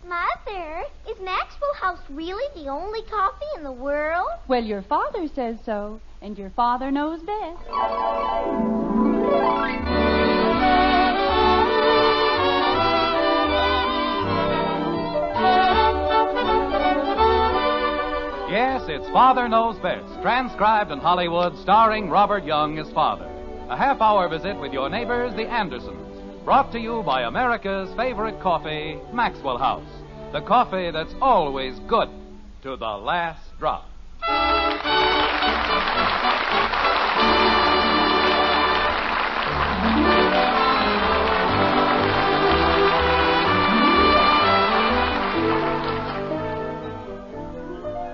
Mother, is Maxwell House really the only coffee in the world? Well, your father says so, and your father knows best. Yes, it's Father Knows Best, transcribed in Hollywood, starring Robert Young as father. A half-hour visit with your neighbors, the Andersons, brought to you by America's favorite coffee, Maxwell House. The coffee that's always good to the last drop.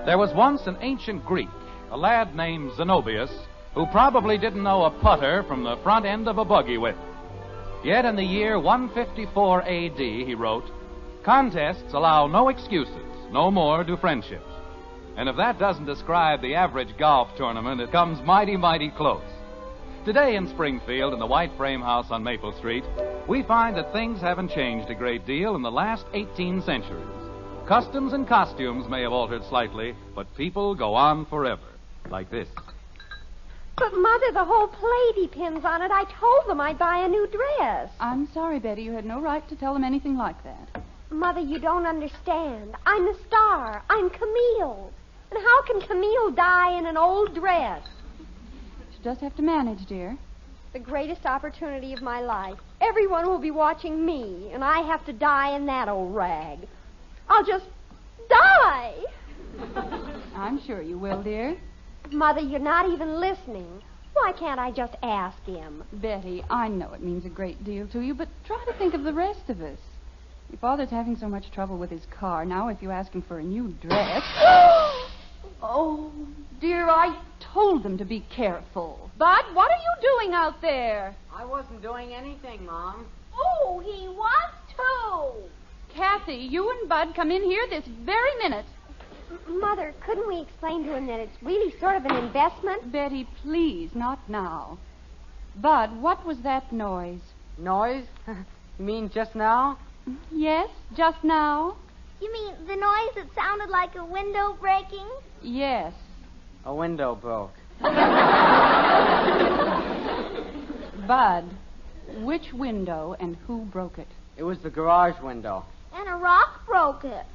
There was once an ancient Greek, a lad named Zenobius, who probably didn't know a putter from the front end of a buggy whip. Yet in the year 154 A.D., he wrote, "Contests allow no excuses, no more do friendships." And if that doesn't describe the average golf tournament, it comes mighty, mighty close. Today in Springfield, in the White Frame House on Maple Street, we find that things haven't changed a great deal in the last 18 centuries. Customs and costumes may have altered slightly, but people go on forever, like this. But, Mother, the whole play depends on it. I told them I'd buy a new dress. I'm sorry, Betty. You had no right to tell them anything like that. Mother, you don't understand. I'm the star. I'm Camille. And how can Camille die in an old dress? You just have to manage, dear. The greatest opportunity of my life. Everyone will be watching me, and I have to die in that old rag. I'll just die. I'm sure you will, dear. Mother, you're not even listening. Why can't I just ask him? Betty, I know it means a great deal to you, but try to think of the rest of us. Your father's having so much trouble with his car. Now, if you ask him for a new dress... Oh, dear, I told them to be careful. Bud, what are you doing out there? I wasn't doing anything, Mom. Oh, he was too. Kathy, you and Bud come in here this very minute. Mother, couldn't we explain to him that it's really sort of an investment? Betty, please, not now. Bud, what was that noise? Noise? You mean just now? Yes, just now? You mean the noise that sounded like a window breaking? Yes. A window broke. Bud, which window and who broke it? It was the garage window. And a rock broke it.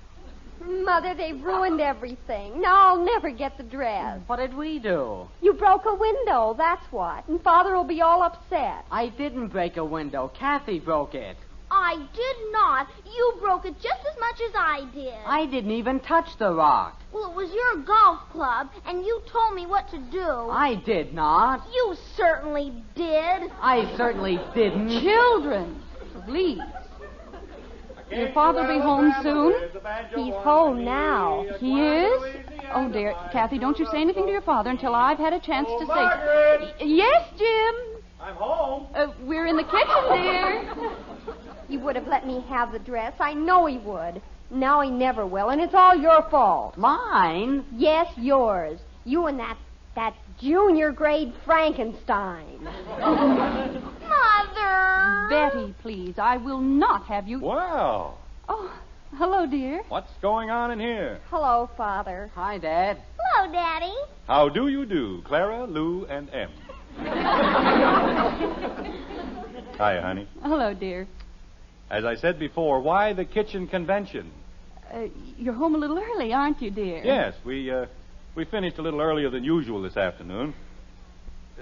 Mother, they've ruined everything. Now I'll never get the dress. What did we do? You broke a window, that's what. And Father will be all upset. I didn't break a window. Kathy broke it. I did not. You broke it just as much as I did. I didn't even touch the rock. Well, it was your golf club, and you told me what to do. I did not. You certainly did. I certainly didn't. Children, please. Your father be home soon? He's home now. He is? Oh, dear. Kathy, don't you say anything to your father until I've had a chance to say... Margaret! Yes, Jim? I'm home. We're in the kitchen, dear. He would have let me have the dress. I know he would. Now he never will, and it's all your fault. Mine? Yes, yours. You and that junior grade Frankenstein. Mother! Betty, please, I will not have you... Well, Oh, hello, dear. what's going on in here? Hello, Father. Hi, Dad. Hello, Daddy. How do you do, Clara, Lou, and Em? Hi, honey. Hello, dear. As I said before, why the kitchen convention? You're home a little early, aren't you, dear? Yes, we finished a little earlier than usual this afternoon.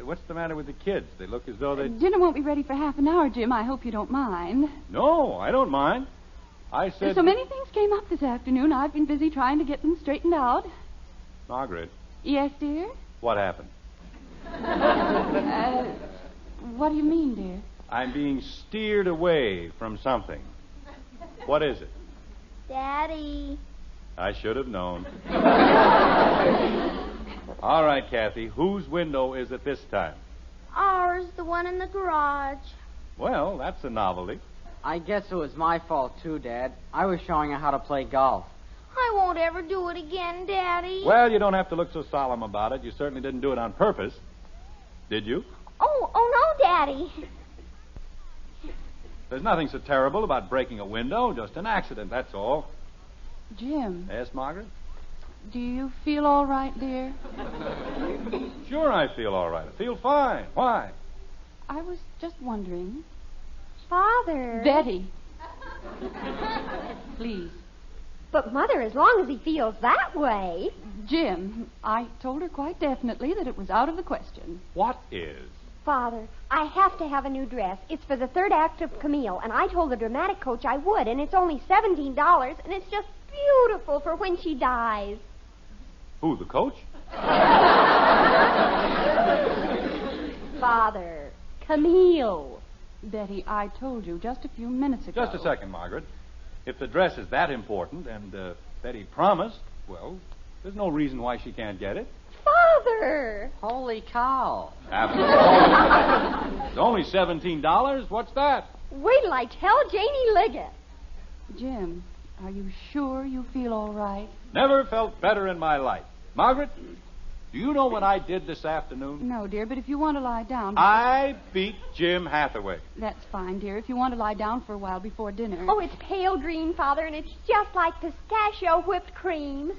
What's the matter with the kids? They look as though they... Dinner won't be ready for half an hour, Jim. I hope you don't mind. No, I don't mind. I said... So many things came up this afternoon. I've been busy trying to get them straightened out. Margaret, Yes, dear? what happened? What do you mean, dear? I'm being steered away from something. What is it? Daddy. I should have known. All right, Kathy, whose window is it this time? Ours, the one in the garage. Well, that's a novelty. I guess it was my fault, too, Dad. I was showing her how to play golf. I won't ever do it again, Daddy. Well, you don't have to look so solemn about it. You certainly didn't do it on purpose. Did you? Oh, no, Daddy. There's nothing so terrible about breaking a window. Just an accident, that's all. Jim, Yes, Margaret? do you feel all right, dear? Sure I feel all right. I feel fine. Why? I was just wondering. Father. Betty. Please. But, Mother, as long as he feels that way. Jim, I told her quite definitely that it was out of the question. What is? Father, I have to have a new dress. It's for the third act of Camille, and I told the dramatic coach I would, and it's only $17, and it's just beautiful for when she dies. Who, the coach? Father, Camille. Betty, I told you just a few minutes ago. Just a second, Margaret. If the dress is that important and Betty promised, well, there's no reason why she can't get it. Father! Holy cow. After all, it's only $17. What's that? Wait till I tell Janie Liggett. Jim, are you sure you feel all right? Never felt better in my life. Margaret, do you know what I did this afternoon? No, dear, but if you want to lie down... I beat Jim Hathaway. That's fine, dear, if you want to lie down for a while before dinner. Oh, it's pale green, Father, and it's just like pistachio whipped cream.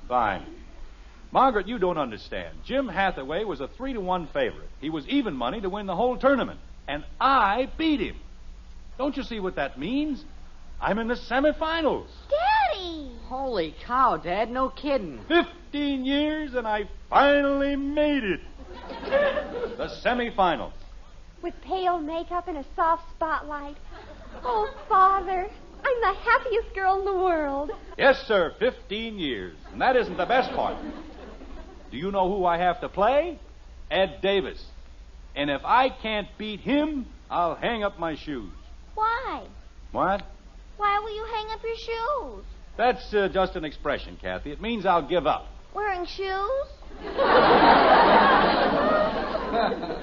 Fine. Margaret, you don't understand. Jim Hathaway was a 3-1 favorite. He was even money to win the whole tournament. And I beat him. Don't you see what that means? I'm in the semifinals. Daddy! Holy cow, Dad. No kidding. 15 years and I finally made it. The semifinals. With pale makeup and a soft spotlight. Oh, Father, I'm the happiest girl in the world. Yes, sir, 15 years. And that isn't the best part. Do you know who I have to play? Ed Davis. And if I can't beat him, I'll hang up my shoes. Why? What? Why will you hang up your shoes? That's just an expression, Kathy. It means I'll give up. Wearing shoes?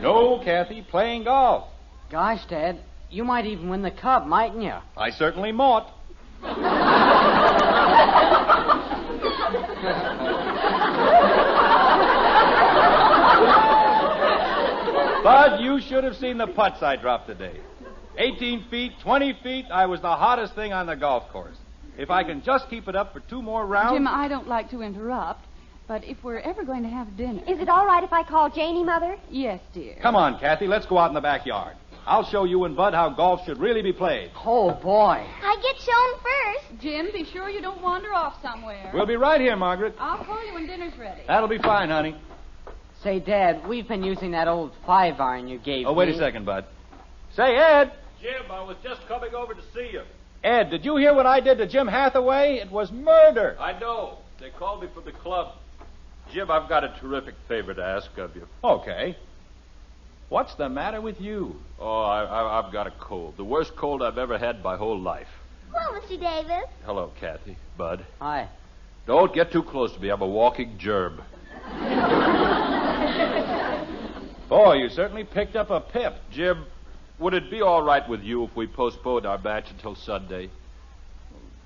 No, Kathy, playing golf. Gosh, Dad, you might even win the cup, mightn't you? I certainly mought. Bud, you should have seen the putts I dropped today. 18 feet, 20 feet, I was the hottest thing on the golf course. If I can just keep it up for 2 more rounds... Jim, I don't like to interrupt, but if we're ever going to have dinner... Is it all right if I call Janie, Mother? Yes, dear. Come on, Kathy, let's go out in the backyard. I'll show you and Bud how golf should really be played. Oh, boy. I get shown first. Jim, be sure you don't wander off somewhere. We'll be right here, Margaret. I'll call you when dinner's ready. That'll be fine, honey. Say, Dad, we've been using that old 5-iron you gave me. Oh, wait a second, Bud. Say, Ed. Jim, I was just coming over to see you. Ed, did you hear what I did to Jim Hathaway? It was murder. I know. They called me from the club. Jim, I've got a terrific favor to ask of you. Okay. What's the matter with you? Oh, I've got a cold. The worst cold I've ever had my whole life. Hello, Mr. Davis. Hello, Kathy. Bud. Hi. Don't get too close to me. I'm a walking germ. Boy, you certainly picked up a pip. Jim, would it be all right with you if we postponed our match until Sunday?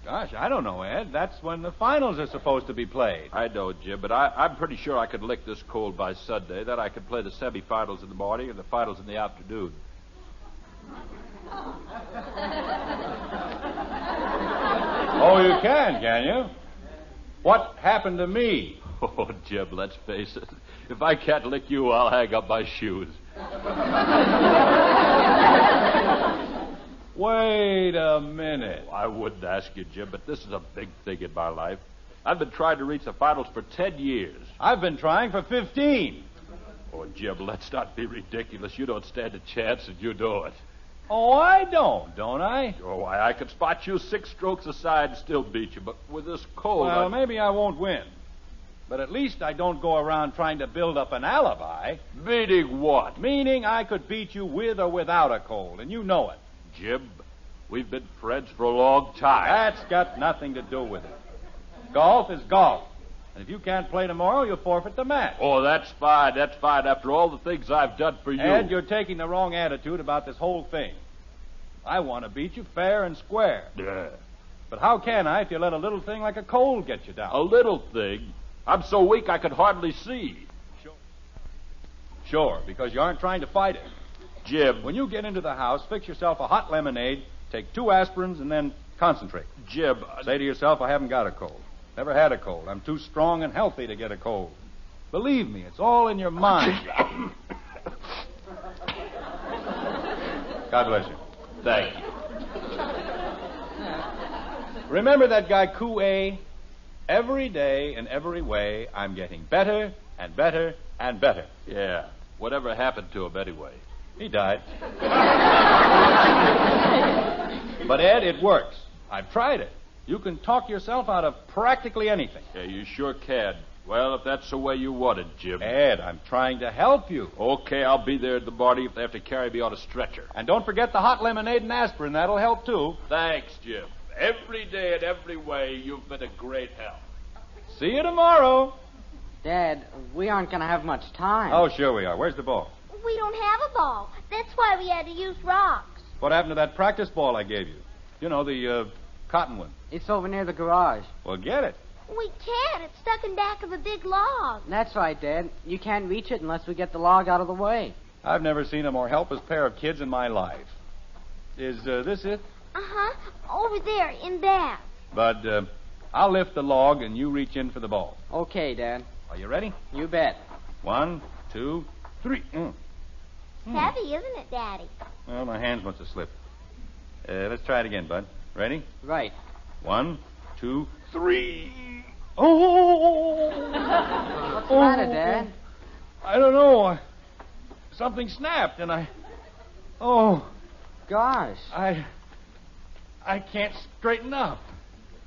Gosh, I don't know, Ed. That's when the finals are supposed to be played. I know, Jim, but I'm pretty sure I could lick this cold by Sunday. Then I could play the semifinals in the morning and the finals in the afternoon. Oh, you can you? What happened to me? Oh, Jim, let's face it. If I can't lick you, I'll hang up my shoes. Wait a minute. I wouldn't ask you, Jim, but this is a big thing in my life. I've been trying to reach the finals for 10 years. I've been trying for 15. Oh, Jim, let's not be ridiculous. You don't stand a chance, and you know it. Oh, I don't I? Oh, I could spot you 6 strokes aside and still beat you, but with this cold... Well, maybe I won't win. But at least I don't go around trying to build up an alibi. Meaning what? Meaning I could beat you with or without a cold, and you know it. Jim, we've been friends for a long time. That's got nothing to do with it. Golf is golf. And if you can't play tomorrow, you'll forfeit the match. Oh, that's fine. That's fine after all the things I've done for you. Ed, you're taking the wrong attitude about this whole thing. I want to beat you fair and square. Yeah. But how can I if you let a little thing like a cold get you down? A little thing? I'm so weak I could hardly see. Sure, because you aren't trying to fight it. Jim. When you get into the house, fix yourself a hot lemonade, Take 2 aspirins and then concentrate. Jim, Say to yourself, I haven't got a cold. Never had a cold. I'm too strong and healthy to get a cold. Believe me, it's all in your mind. God bless you. thank you. Remember that guy Coué? Every day in every way, I'm getting better and better and better. Yeah. Whatever happened to him anyway? He died. But, Ed, it works. I've tried it. You can talk yourself out of practically anything. Yeah, you sure can. Well, if that's the way you want it, Jim. Ed, I'm trying to help you. Okay, I'll be there in the morning if they have to carry me on a stretcher. And don't forget the hot lemonade and aspirin. That'll help, too. Thanks, Jim. Every day and every way, you've been a great help. See you tomorrow. Dad, we aren't going to have much time. Oh, sure we are. Where's the ball? We don't have a ball. That's why we had to use rocks. What happened to that practice ball I gave you? You know, the cotton one. It's over near the garage. Well, get it. We can't. It's stuck in back of a big log. That's right, Dad. You can't reach it unless we get the log out of the way. I've never seen a more helpless pair of kids in my life. Is this it? Uh-huh. Over there, in back. Bud, I'll lift the log and you reach in for the ball. Okay, Dad. Are you ready? You bet. 1, 2, 3. It's heavy, isn't it, Daddy? Well, my hands must have slipped. Let's try it again, Bud. Ready? Right. 1, 2, 3. Oh! What's the matter, Dad? I don't know. Something snapped, and I. Oh, Gosh. I can't straighten up.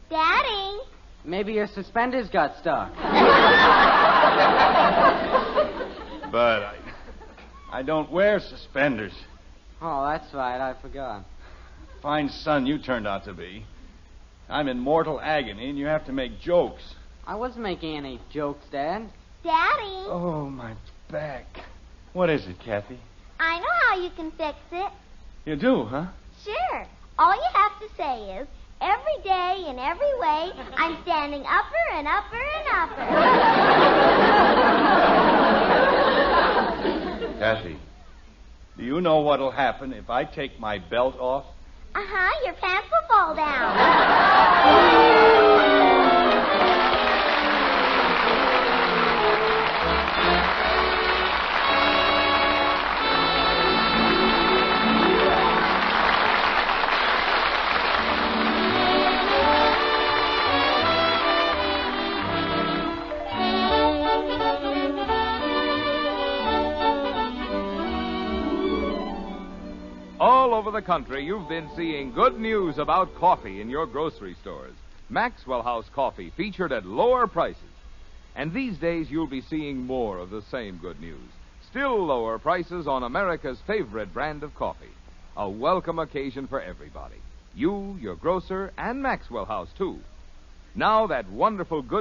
Daddy? Maybe your suspenders got stuck. But I don't wear suspenders. Oh, that's right. I forgot. Fine son you turned out to be. I'm in mortal agony, and you have to make jokes. I wasn't making any jokes, Dad. Daddy? Oh, my back. What is it, Kathy? I know how you can fix it. You do, huh? Sure. All you have to say is, every day in every way, I'm standing upper and upper and upper. Kathy, do you know what'll happen if I take my belt off? Uh-huh, your pants will fall down. All over the country, you've been seeing good news about coffee in your grocery stores. Maxwell House coffee featured at lower prices. And these days, you'll be seeing more of the same good news. Still lower prices on America's favorite brand of coffee. A welcome occasion for everybody. You, your grocer, and Maxwell House, too. Now that wonderful good